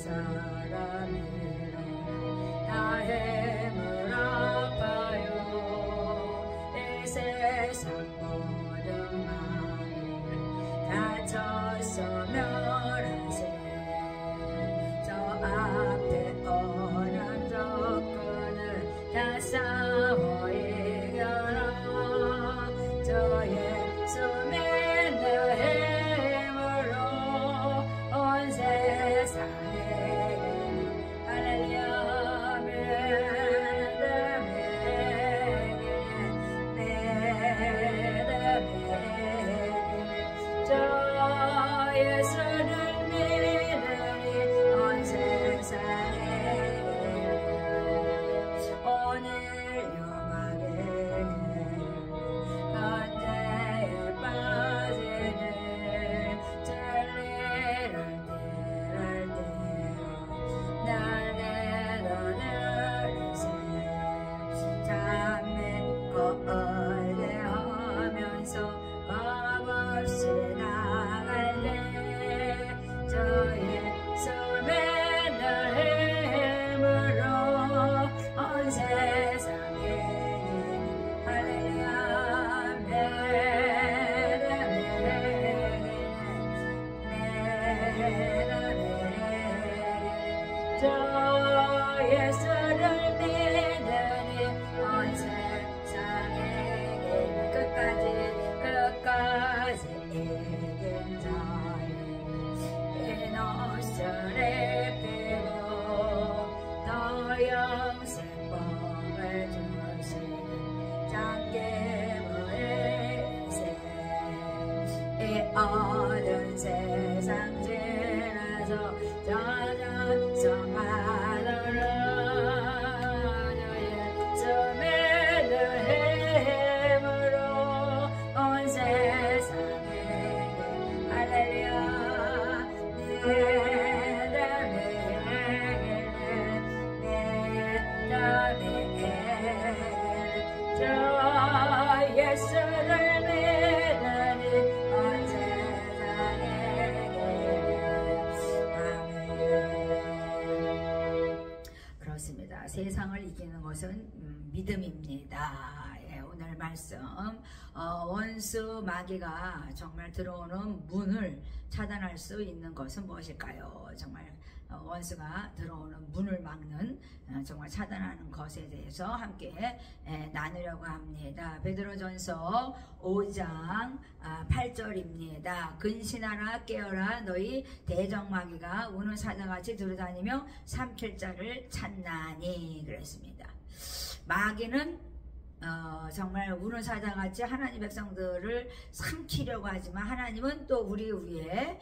사람이라 나의 물 아파요 이 세상 모든 마음을 다쳐서 멸하세 저 앞에 오는 적군을 다 싸워 이겨라 저의 숨이 내 힘으로 온 세상에 할렐루야 저 예수를 믿으니 온 세상에 오늘 요망에 한대에 빠지네 진리를 날 내려내리세 참 믿고 의뢰하면서 값없이 나갈 때 저의 숨에 늘 힘으로 온 세상에 할렐루야 저 예수를 믿으니 온 세상에 끝까지 이긴 자의 이노스를 입히고 더 영생법을 주시는 장기무일세 이 어두운 세상 지나서 저녁성 하늘로 너의 숨이 늘 힘으로 온 세상에 할렐루야 저 예수를 믿으니 온 세상에 그렇습니다. 세상을 이기는 것은 믿음입니다. 오늘 말씀 원수 마귀가 정말 들어오는 문을 차단할 수 있는 것은 무엇일까요? 정말 원수가 들어오는 문을 막는 정말 차단하는 것에 대해서 함께 나누려고 합니다. 베드로전서 5장 8절입니다. 근신하라 깨어라 너희 대적마귀가 우는 사자같이 들어다니며 삼킬 자를 찾나니 그랬습니다. 마귀는 정말 우는 사자같이 하나님 백성들을 삼키려고 하지만 하나님은 또 우리 위에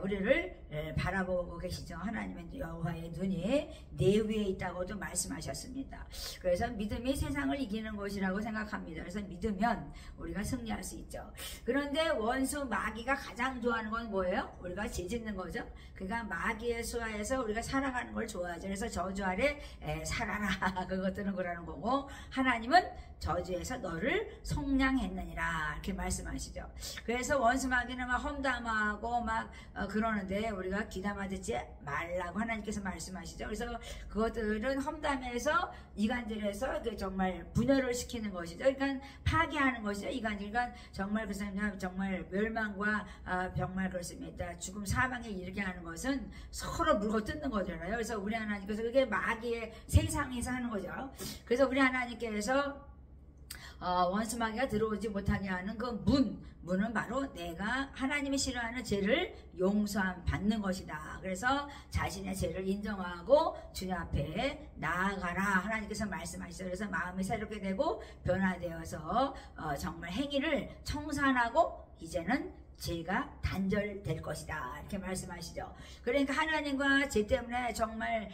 우리를 바라보고 계시죠. 하나님은 여호와의 눈이 내 위에 있다고도 말씀하셨습니다. 그래서 믿음이 세상을 이기는 것이라고 생각합니다. 그래서 믿으면 우리가 승리할 수 있죠. 그런데 원수 마귀가 가장 좋아하는 건 뭐예요? 우리가 죄짓는 거죠. 그러니까 마귀의 수하에서 우리가 살아가는 걸 좋아하죠. 그래서 저주 아래 살아라 그것들은 그러는 거고 하나님은 저주에서 너를 속량했느니라 이렇게 말씀하시죠. 그래서 원수 마귀는 막 험담하고 막 그러는데 우리가 귀담아 듣지 말라고 하나님께서 말씀하시죠. 그래서 그것들은 험담해서 이간질해서 정말 분열을 시키는 것이죠. 그러니까 파괴하는 것이죠. 이간질. 그러니까 정말 그 사람 정말 멸망과 정말 그렇습니다. 죽음 사망에 이르게 하는 것은 서로 물고 뜯는 거잖아요. 그래서 우리 하나님께서 그게 마귀의 세상에서 하는 거죠. 그래서 우리 하나님께서 원수 마귀가 들어오지 못하게 하는 그 문은 바로 내가 하나님이 싫어하는 죄를 용서함 받는 것이다. 그래서 자신의 죄를 인정하고 주님 앞에 나아가라 하나님께서 말씀하시죠. 그래서 마음이 새롭게 되고 변화되어서 정말 행위를 청산하고 이제는 죄가 단절될 것이다 이렇게 말씀하시죠. 그러니까 하나님과 죄 때문에 정말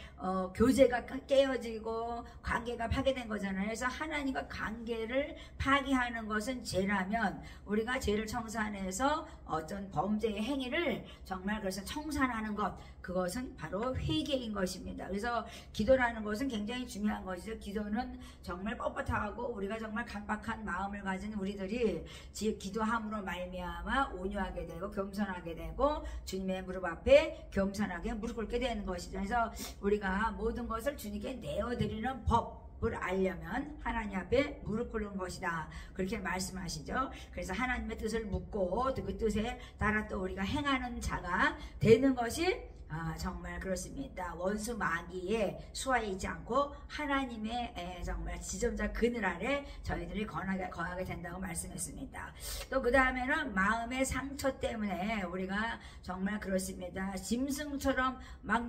교제가 깨어지고 관계가 파괴된 거잖아요. 그래서 하나님과 관계를 파괴하는 것은 죄라면 우리가 죄를 청산해서 어떤 범죄의 행위를 정말 그래서 청산하는 것 그것은 바로 회개인 것입니다. 그래서 기도라는 것은 굉장히 중요한 것이죠. 기도는 정말 뻣뻣하고 우리가 정말 강박한 마음을 가진 우리들이 기도함으로 말미암아 온유하게 되고 겸손하게 되고 주님의 무릎 앞에 겸손하게 무릎 꿇게 되는 것이죠. 그래서 우리가 모든 것을 주님께 내어드리는 법을 알려면 하나님 앞에 무릎 꿇는 것이다, 그렇게 말씀하시죠. 그래서 하나님의 뜻을 묻고 그 뜻에 따라 또 우리가 행하는 자가 되는 것이 정말 그렇습니다. 원수 마귀의 수하에 있지 않고 하나님의 정말 지존자 그늘 아래 저희들이 거하게 된다고 말씀했습니다. 또 그 다음에는 마음의 상처 때문에 우리가 정말 그렇습니다. 짐승처럼 막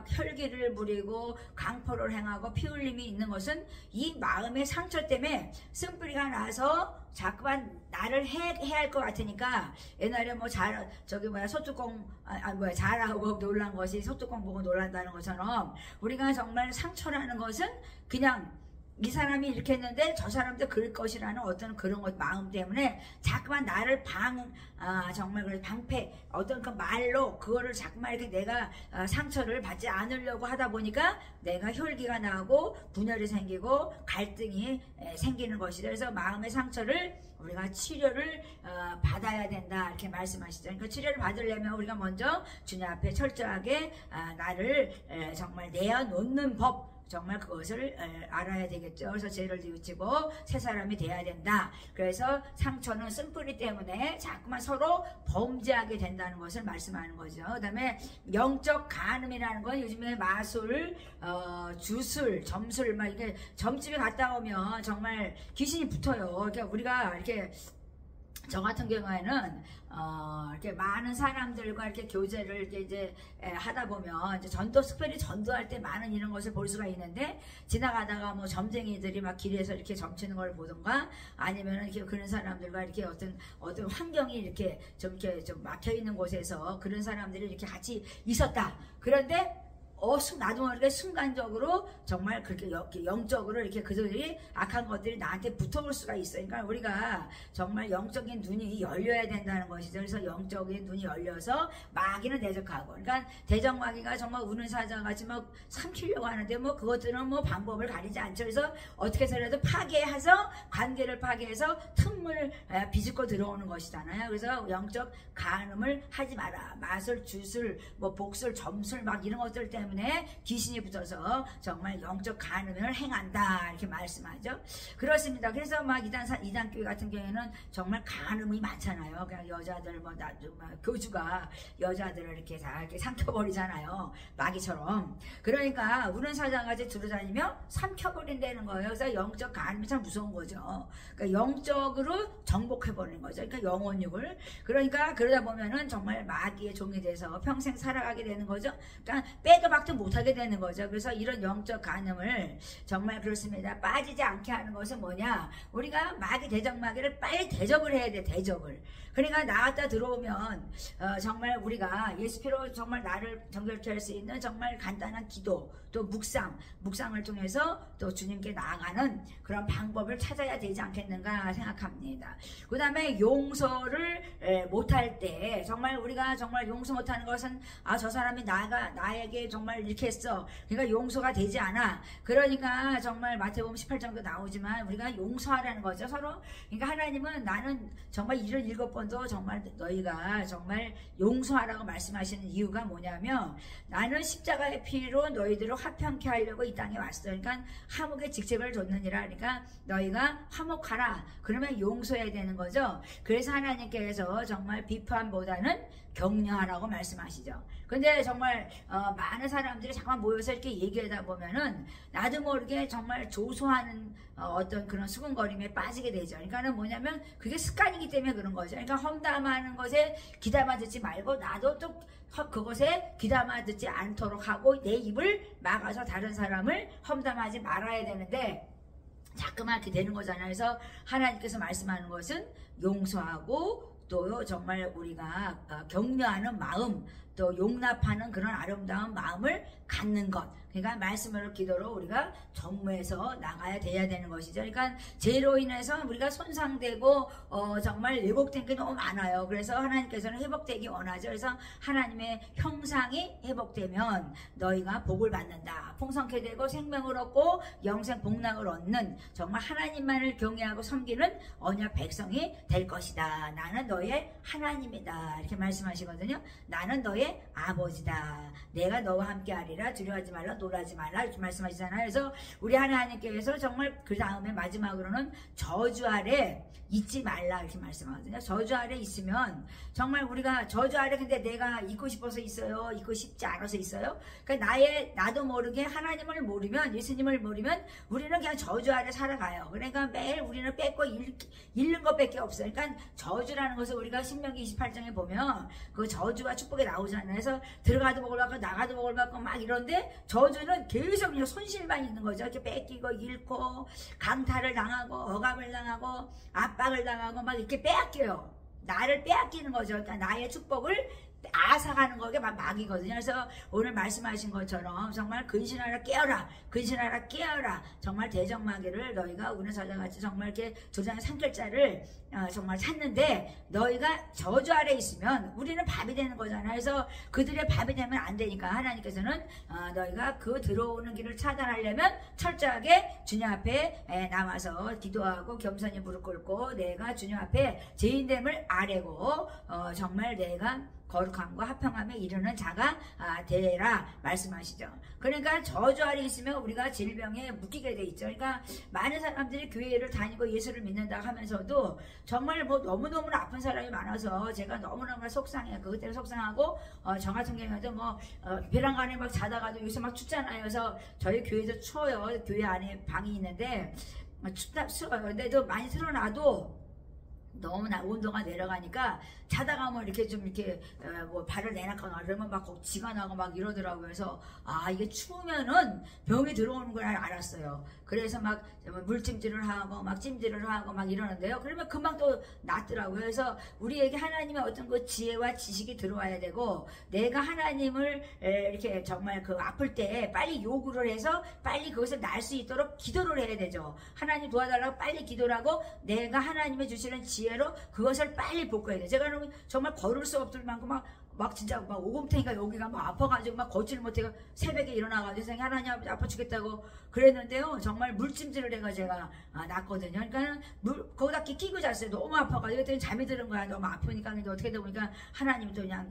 혈기를 부리고 강포를 행하고 피 흘림이 있는 것은 이 마음의 상처 때문에 쓴뿌리가 나서 자꾸만 나를 해야 할 것 같으니까, 옛날에 뭐 소뚜껑 잘하고 놀란 것이 소뚜껑 보고 놀란다는 것처럼 우리가 정말 상처라는 것은 그냥 이 사람이 이렇게 했는데 저 사람도 그럴 것이라는 어떤 그런 마음 때문에 자꾸만 나를 정말 방패 어떤 그 말로 그거를 자꾸만 이렇게 내가 상처를 받지 않으려고 하다 보니까 내가 혈기가 나고 분열이 생기고 갈등이 생기는 것이죠. 그래서 마음의 상처를 우리가 치료를 받아야 된다, 이렇게 말씀하시죠. 그러니까 치료를 받으려면 우리가 먼저 주님 앞에 철저하게 나를 정말 내어놓는 법, 정말 그것을 알아야 되겠죠. 그래서 죄를 뉘우치고 새 사람이 돼야 된다. 그래서 상처는 쓴뿌리 때문에 자꾸만 서로 범죄하게 된다는 것을 말씀하는 거죠. 그 다음에 영적 간음이라는 건 요즘에 마술, 주술, 점술, 막 이게 점집에 갔다 오면 정말 귀신이 붙어요. 그러니까 우리가 이렇게 저 같은 경우에는 이렇게 많은 사람들과 이렇게 교제를 이렇게 이제 하다 보면 이제 특별히 전도할 때 많은 이런 것을 볼 수가 있는데, 지나가다가 뭐 점쟁이들이 막 길에서 이렇게 점치는 걸 보던가, 아니면은 이렇게 그런 사람들과 이렇게 어떤 환경이 이렇게 좀 막혀 있는 곳에서 그런 사람들이 이렇게 같이 있었다. 그런데 나도 모르게 순간적으로 정말 그렇게 영적으로 이렇게 그들이 악한 것들이 나한테 붙어올 수가 있어요. 그러니까 우리가 정말 영적인 눈이 열려야 된다는 것이죠. 그래서 영적인 눈이 열려서 마귀는 대적하고, 그러니까 대적마귀가 정말 우는 사자같이 막 삼키려고 하는데 뭐 그것들은 뭐 방법을 가리지 않죠. 그래서 어떻게 해서라도 파괴해서 관계를 파괴해서 틈을 비집고 들어오는 것이잖아요. 그래서 영적 간음을 하지 마라. 마술, 주술, 뭐 복술, 점술 막 이런 것들 때문에 귀신이 붙어서 정말 영적 간음을 행한다, 이렇게 말씀하죠. 그렇습니다. 그래서 막 이단 교회 같은 경우에는 정말 간음이 많잖아요. 그냥 여자들 교주가 여자들을 이렇게 다 이렇게 삼켜버리잖아요, 마귀처럼. 그러니까 우는 사자같이 두루다니며 삼켜버린다는 거예요. 그래서 영적 간음이 참 무서운 거죠. 그러니까 영적으로 정복해버리는 거죠. 그러니까 영혼육을. 그러니까 그러다 보면은 정말 마귀의 종이 돼서 평생 살아가게 되는 거죠. 그러니까 빼도 박도 못하게 되는 거죠. 그래서 이런 영적 간음을 정말 그렇습니다. 빠지지 않게 하는 것은 뭐냐? 우리가 대적마귀를 빨리 대적을 해야 돼. 대적을. 그러니까 나왔다 들어오면 정말 우리가 예수피로 정말 나를 정결케 할 수 있는 정말 간단한 기도, 또 묵상을 통해서 또 주님께 나아가는 그런 방법을 찾아야 되지 않겠는가 생각합니다. 그 다음에 용서를 못할 때, 정말 우리가 정말 용서 못하는 것은 저 사람이 나에게 정말 이렇게 했어, 그러니까 용서가 되지 않아. 그러니까 정말 마태복음 18장도 나오지만 우리가 용서하라는 거죠, 서로. 그러니까 하나님은 나는 정말 77번도 정말 너희가 정말 용서하라고 말씀하시는 이유가 뭐냐면, 나는 십자가의 피로 너희들을 화평케 하려고 이 땅에 왔어. 그러니까 화목의 직책을 줬느니라. 그러니까 너희가 화목하라. 그러면 용서해야 되는 거죠. 그래서 하나님께서 정말 비판보다는 격려하라고 말씀하시죠. 근데 정말 많은 사람들이 잠깐 모여서 이렇게 얘기하다 보면은 나도 모르게 정말 조소하는 어떤 그런 수근거림에 빠지게 되죠. 그러니까는 뭐냐면 그게 습관이기 때문에 그런 거죠. 그러니까 험담하는 것에 귀담아 듣지 말고, 나도 또 그것에 귀담아 듣지 않도록 하고 내 입을 막아서 다른 사람을 험담하지 말아야 되는데 자꾸만 이렇게 되는 거잖아요. 그래서 하나님께서 말씀하는 것은 용서하고 또 정말 우리가 격려하는 마음, 또 용납하는 그런 아름다운 마음을 갖는 것. 그러니까 말씀으로 기도로 우리가 전무해서 나가야 돼야 되는 것이죠. 그러니까 죄로 인해서 우리가 손상되고 정말 왜곡된 게 너무 많아요. 그래서 하나님께서는 회복되기 원하죠. 그래서 하나님의 형상이 회복되면 너희가 복을 받는다. 풍성케 되고 생명을 얻고 영생 복락을 얻는 정말 하나님만을 경외하고 섬기는 언약 백성이 될 것이다. 나는 너의 하나님이다. 이렇게 말씀하시거든요. 나는 너의 아버지다. 내가 너와 함께 하리라. 두려워하지 말라. 놀라지 말라. 이렇게 말씀하시잖아요. 그래서 우리 하나님께서 정말 그 다음에 마지막으로는 저주 아래 있지 말라 이렇게 말씀하거든요. 저주 아래 있으면 정말 우리가 저주 아래 근데 내가 있고 싶어서 있어요? 있고 싶지 않아서 있어요? 그러니까 나도 모르게 하나님을 모르면 예수님을 모르면 우리는 그냥 저주 아래 살아가요. 그러니까 매일 우리는 뺏고 잃는 것밖에 없어요. 그러니까 저주라는 것을 우리가 신명기 28장에 보면 그 저주와 축복이 나오잖아요. 그래서 들어가도 복을 받고 나가도 복을 받고 막 이런데 저주는 계속 그냥 손실만 있는 거죠. 이렇게 뺏기고 잃고 강탈을 당하고 억압을 당하고 압박을 당하고 막 이렇게 빼앗겨요. 나를 빼앗기는 거죠. 그러니까 나의 축복을 앗아가는 거게 마귀거든요. 그래서 오늘 말씀하신 것처럼 정말 근신하라 깨어라. 근신하라 깨어라. 정말 대적마귀를 너희가 우는 사자같이 정말 이렇게 도장의 산결자를 정말 찾는데 너희가 저주 아래 있으면 우리는 밥이 되는 거잖아요. 그래서 그들의 밥이 되면 안 되니까 하나님께서는 너희가 그 들어오는 길을 차단하려면 철저하게 주님 앞에 나와서 기도하고 겸손히 무릎 꿇고 내가 주님 앞에 죄인됨을 아뢰고 정말 내가 거룩함과 화평함에 이르는 자가 되라 말씀하시죠. 그러니까 저주 아래 있으면 우리가 질병에 묶이게 돼 있죠. 그러니까 많은 사람들이 교회를 다니고 예수를 믿는다 하면서도 정말 뭐 너무너무 아픈 사람이 많아서 제가 너무너무 속상해요. 그때는 속상하고 저 같은 경우에도 뭐 베란간에 막 자다가도 요새 막 춥잖아요. 그래서 저희 교회도 추워요. 교회 안에 방이 있는데 추워요. 근데도 많이 틀어놔도 너무나 온도가 내려가니까 자다가 뭐 이렇게 좀 이렇게 뭐 발을 내놨거나 그러면 막 지가 나고 막 이러더라고요. 그래서 이게 추우면은 병이 들어오는 걸 알았어요. 그래서 막 물찜질을 하고 막 찜질을 하고 막 이러는데요. 그러면 금방 또 낫더라고요. 그래서 우리에게 하나님의 어떤 그 지혜와 지식이 들어와야 되고 내가 하나님을 이렇게 정말 그 아플 때 빨리 요구를 해서 빨리 그것을 날 수 있도록 기도를 해야 되죠. 하나님 도와달라고 빨리 기도를 하고 내가 하나님의 주시는 지혜로 그것을 빨리 복구해야 돼요. 제가 정말 걸을 수 없을 만큼 막 진짜 막 오금탱이가 여기가 막 아파가지고 막 걷지를 못해가 새벽에 일어나가지고 하나님 아버지 아파 죽겠다고 그랬는데요. 정말 물찜질을 해가 제가 났거든요. 그러니까 거기다 끼고 잤어요. 너무 아파가지고 그랬더니 잠이 드는 거야. 너무 아프니까. 근데 어떻게 되다 보니까 하나님이 또 그냥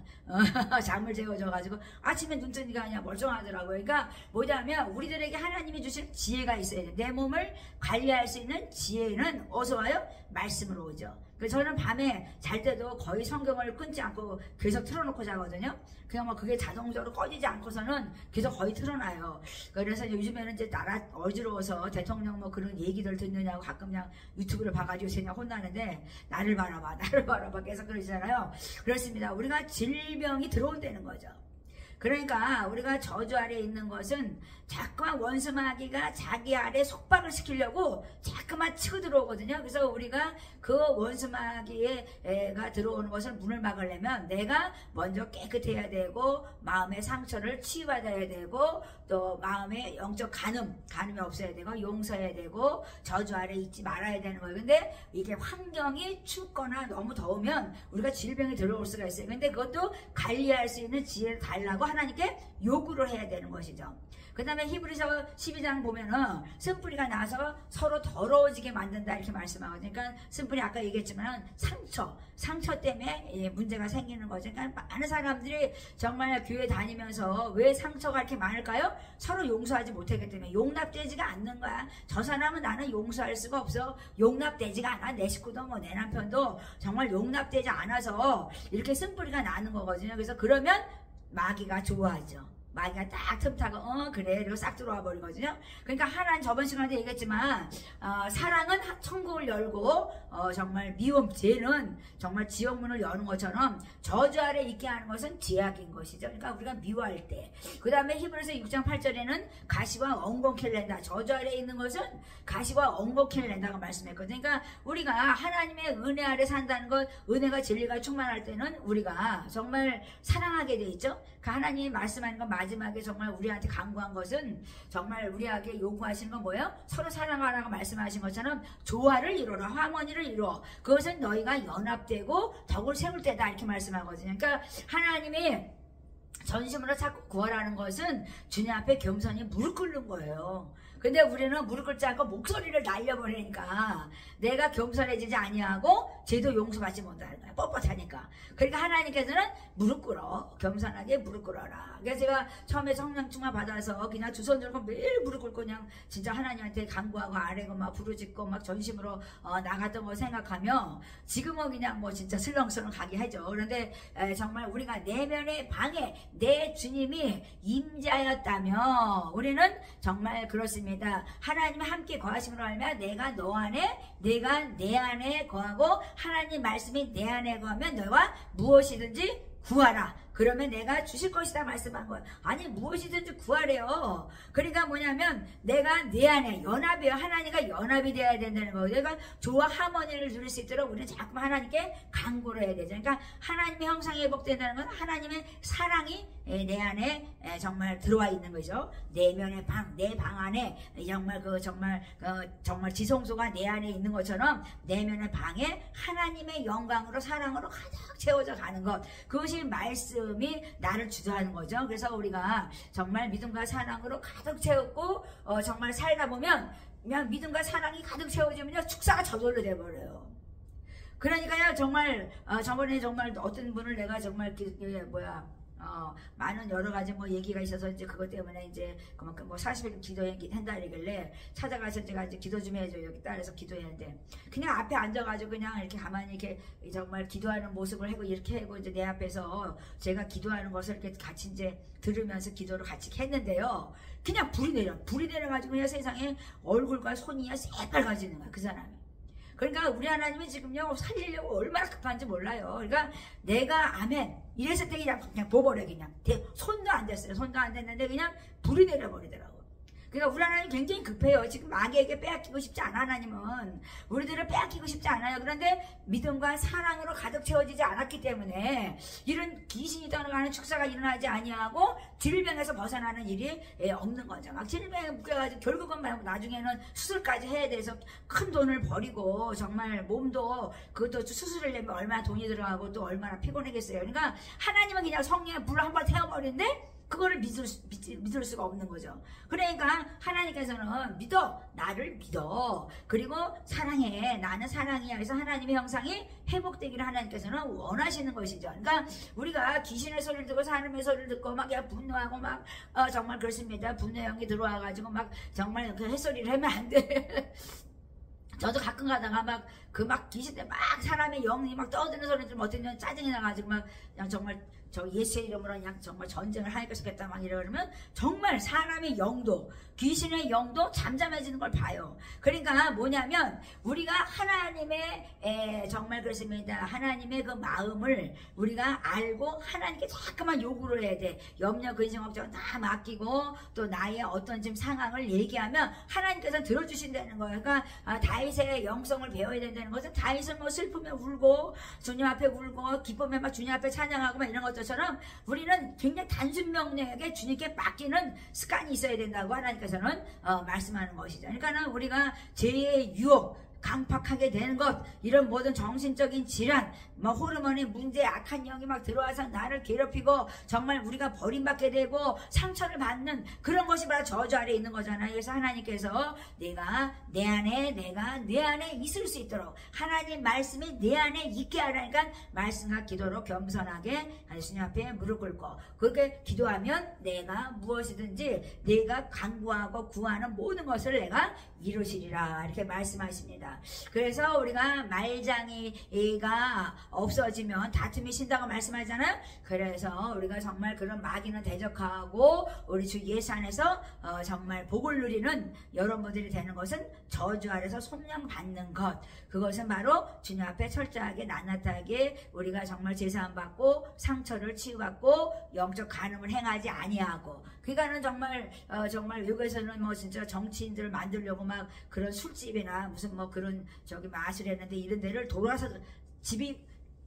잠을 재워줘가지고 아침에 눈 뜨니까 그냥 멀쩡하더라고요. 그러니까 뭐냐면 우리들에게 하나님이 주신 지혜가 있어야 돼. 내 몸을 관리할 수 있는 지혜는 어디서 와요? 말씀으로 오죠. 그래서 저는 밤에 잘 때도 거의 성경을 끊지 않고 계속 틀어놓고 자거든요. 그냥 뭐 그게 자동적으로 꺼지지 않고서는 계속 거의 틀어놔요. 그래서 요즘에는 이제 나라 어지러워서 대통령 뭐 그런 얘기들 듣느냐고 가끔 그냥 유튜브를 봐가지고 그냥 혼나는데 나를 바라봐 계속 그러시잖아요. 그렇습니다. 우리가 질병이 들어온다는 거죠. 그러니까 우리가 저주 아래 있는 것은 자꾸만 원수마귀가 자기 아래 속박을 시키려고 자꾸만 치고 들어오거든요. 그래서 우리가 그 원수마귀가 들어오는 것을 문을 막으려면 내가 먼저 깨끗해야 되고 마음의 상처를 치유받아야 되고 또 마음의 영적 간음이 없어야 되고 용서해야 되고 저주 아래 있지 말아야 되는 거예요. 근데 이게 환경이 춥거나 너무 더우면 우리가 질병이 들어올 수가 있어요. 근데 그것도 관리할 수 있는 지혜를 달라고 하나님께 요구를 해야 되는 것이죠. 그 다음에 히브리서 12장 보면은 쓴뿌리가 나서 서로 더러워지게 만든다 이렇게 말씀하거든요. 그러니까 쓴뿌리 아까 얘기했지만 상처 때문에 문제가 생기는 거죠. 그러니까 많은 사람들이 정말 교회 다니면서 왜 상처가 이렇게 많을까요? 서로 용서하지 못하기 때문에 용납되지가 않는 거야. 저 사람은 나는 용서할 수가 없어. 용납되지가 않아. 내 식구도 뭐 내 남편도 정말 용납되지 않아서 이렇게 쓴뿌리가 나는 거거든요. 그래서 그러면 마귀가 좋아하죠. 마귀가 딱 틈타고 그래 이러고 싹 들어와 버리거든요. 그러니까 하나님 저번 시간에 얘기했지만 사랑은 천국을 열고 정말 미움 죄는 정말 지옥문을 여는 것처럼 저주 아래 있게 하는 것은 죄악인 것이죠. 그러니까 우리가 미워할 때 그 다음에 히브리서 6장 8절에는 가시와 엉겅퀴를 낸다. 저주 아래 있는 것은 가시와 엉겅퀴를 낸다고 말씀했거든요. 그러니까 우리가 하나님의 은혜 아래 산다는 것, 은혜가 진리가 충만할 때는 우리가 정말 사랑하게 돼 있죠. 그 하나님이 말씀하는 건 마지막에 정말 우리한테 강구한 것은 정말 우리에게 요구하시는 건 뭐예요? 서로 사랑하라고 말씀하신 것처럼 조화를 이루라, 하모니를 이루어. 그것은 너희가 연합되고 덕을 세울 때다 이렇게 말씀하거든요. 그러니까 하나님이 전심으로 자꾸 구하라는 것은 주님 앞에 겸손히 무릎 꿇는 거예요. 근데 우리는 무릎 꿇지 않고 목소리를 날려버리니까 내가 겸손해지지 아니하고 죄도 용서받지 못하는 거야. 뻣뻣하니까. 그러니까 하나님께서는 무릎 꿇어. 겸손하게 무릎 꿇어라. 그래서 제가 처음에 성령 충만 받아서 그냥 두 손 들고 매일 무릎 꿇고 그냥 진짜 하나님한테 간구하고 아뢰고 막 부르짖고 막 전심으로 나갔던 거 생각하며 지금은 그냥 뭐 진짜 슬렁슬렁 가게 하죠. 그런데 정말 우리가 내면의 방에 내 주님이 임재하였다며 우리는 정말 그렇습니다. 하나님이 함께 거하심으로 알면 내가 너 안에 내가 내 안에 거하고 하나님 말씀이 내 안에 거하면 너와 무엇이든지 구하라. 그러면 내가 주실 것이다 말씀한 거예요. 아니 무엇이든지 구하래요. 그러니까 뭐냐면 내가 내 안에 연합이에요. 하나님과 연합이 되어야 된다는 거예요. 내가 조화 하모니를 누릴 수 있도록 우리는 자꾸 하나님께 간구를 해야 되죠. 그러니까 하나님의 형상이 회복된다는 건 하나님의 사랑이 내 안에 정말 들어와 있는 거죠. 내면의 방, 내 방 안에 정말 정말 지성소가 내 안에 있는 것처럼 내면의 방에 하나님의 영광으로 사랑으로 가득 채워져 가는 것. 그것이 말씀이 나를 주도하는 거죠. 그래서 우리가 정말 믿음과 사랑으로 가득 채웠고 정말 살다 보면 그냥 믿음과 사랑이 가득 채워지면요 축사가 저절로 돼버려요. 그러니까요 정말 저번에 정말 어떤 분을 내가 정말 많은 여러 가지 뭐 얘기가 있어서 이제 그것 때문에 이제 그만큼 뭐 40일 기도한다 이러길래 찾아가서 제가 이제 기도 좀 해줘요. 여기 딸에서 기도했는데 그냥 앞에 앉아가지고 그냥 이렇게 가만히 이렇게 정말 기도하는 모습을 하고 이렇게 하고 이제 내 앞에서 제가 기도하는 것을 이렇게 같이 이제 들으면서 기도를 같이 했는데요. 그냥 불이 내려가지고 그냥 세상에 얼굴과 손이 새빨가지는 거야 그 사람이. 그러니까 우리 하나님이 지금요 살리려고 얼마나 급한지 몰라요. 그러니까 내가 아멘 이랬을 때 그냥 보버려 그냥 손도 안 됐어요. 손도 안 됐는데 그냥 불이 내려버리더라고. 그러니까 우리 하나님 굉장히 급해요. 지금 마귀에게 빼앗기고 싶지 않아. 하나님은 우리들을 빼앗기고 싶지 않아요. 그런데 믿음과 사랑으로 가득 채워지지 않았기 때문에 이런 귀신이 떠나가는 축사가 일어나지 아니하고 질병에서 벗어나는 일이 없는 거죠. 막 질병에 묶여가지고 결국은 나중에는 수술까지 해야 돼서 큰 돈을 버리고 정말 몸도 그것도 수술을 내면 얼마나 돈이 들어가고 또 얼마나 피곤하겠어요. 그러니까 하나님은 그냥 성령에 불을 한번 태워버리는데 그거를 믿을 수가 없는 거죠. 그러니까 하나님께서는 나를 믿어. 그리고 사랑해. 나는 사랑이야. 그래서 하나님의 형상이 회복되기를 하나님께서는 원하시는 것이죠. 그러니까 우리가 귀신의 소리를 듣고 사람의 소리를 듣고 막 분노하고 막 정말 그렇습니다. 분노의 영이 들어와가지고 막 정말 그 햇소리를 하면 안 돼. 저도 가끔 가다가 막 귀신 때 막 사람의 영이 막 떠드는 소리 들으면 어떤 년 짜증이 나가지고 막 그냥 정말 저 예수의 이름으로 그냥 정말 전쟁을 하니까 좋겠다 막 이러면 정말 사람의 영도 귀신의 영도 잠잠해지는 걸 봐요. 그러니까 뭐냐면 우리가 하나님의 정말 그렇습니다. 하나님의 그 마음을 우리가 알고 하나님께 자꾸만 요구를 해야 돼. 염려 근심 걱정 다 맡기고 또 나의 어떤 지금 상황을 얘기하면 하나님께서 들어주신다는 거예요. 그러니까 다윗의 영성을 배워야 된다는 것은 다윗은 뭐 슬프면 울고 주님 앞에 울고 기쁨에 막 주님 앞에 찬양하고 막 이런 것들처럼 우리는 굉장히 단순 명령에게 주님께 맡기는 습관이 있어야 된다고 하나님께서는 말씀하는 것이죠. 그러니까 우리가 죄의 유혹 강팍하게 되는 것, 이런 모든 정신적인 질환, 뭐 호르몬의 문제, 악한 영이 막 들어와서 나를 괴롭히고 정말 우리가 버림받게 되고 상처를 받는 그런 것이 바로 저주 아래 있는 거잖아요. 그래서 하나님께서 내가 내 안에 있을 수 있도록 하나님 말씀이 내 안에 있게 하라니까 말씀과 기도로 겸손하게 예수님 앞에 무릎 꿇고 그렇게 기도하면 내가 무엇이든지 내가 간구하고 구하는 모든 것을 내가 이루시리라 이렇게 말씀하십니다. 것입니다. 그래서 우리가 말장이가 없어지면 다툼이 신다고 말씀하잖아요. 그래서 우리가 정말 그런 마귀는 대적하고 우리 주 예수 안에서 정말 복을 누리는 여러분들이 되는 것은 저주 아래서 속량 받는 것, 그것은 바로 주님 앞에 철저하게 낱낱하게 우리가 정말 제사함 받고 상처를 치유받고 영적 간음을 행하지 아니하고, 그러니까는 정말 외국에서는 뭐 진짜 정치인들을 만들려고 막 그런 술집이나 무슨 뭐 그런 저기 마술 했는데 이런 데를 돌아서 집이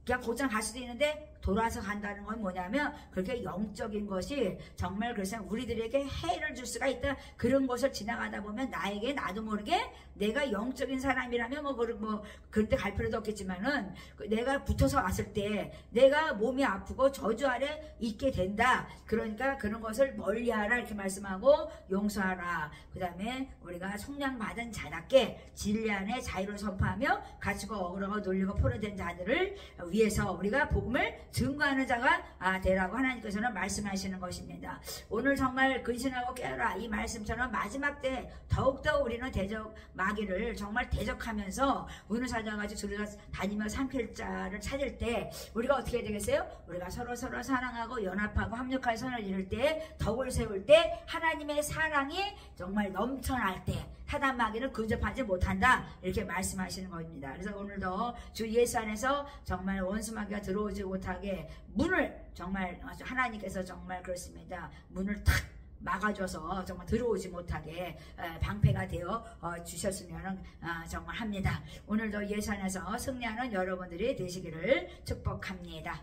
그냥 곧장 갈 수도 있는데 돌아서 간다는 건 뭐냐면 그렇게 영적인 것이 정말 그래서 우리들에게 해를 줄 수가 있다. 그런 것을 지나가다 보면 나에게 나도 모르게 내가 영적인 사람이라면 뭐 그런데 갈 필요도 없겠지만은 내가 붙어서 왔을 때 내가 몸이 아프고 저주 아래 있게 된다. 그러니까 그런 것을 멀리하라 이렇게 말씀하고 용서하라. 그 다음에 우리가 속량받은 자답게 진리 안에 자유를 선포하며 갇히고 억울하고 놀리고 포로된 자들을 위해서 우리가 복음을 증거하는 자가 되라고 하나님께서는 말씀하시는 것입니다. 오늘 정말 근신하고 깨어라 이 말씀처럼 마지막 때 더욱더 우리는 마귀를 정말 대적하면서 문을 찾아가지고 들어가 다니며 삼킬 자를 찾을 때 우리가 어떻게 되겠어요? 우리가 서로 사랑하고 연합하고 합력할 선을 이룰 때, 덕을 세울 때, 하나님의 사랑이 정말 넘쳐날 때 사단 마귀는 근접하지 못한다 이렇게 말씀하시는 겁니다. 그래서 오늘도 주 예수 안에서 정말 원수 마귀가 들어오지 못하게 문을 정말 하나님께서 정말 그렇습니다. 문을 탁 막아줘서 정말 들어오지 못하게 방패가 되어 주셨으면 정말 합니다. 오늘도 예수 안에서 승리하는 여러분들이 되시기를 축복합니다.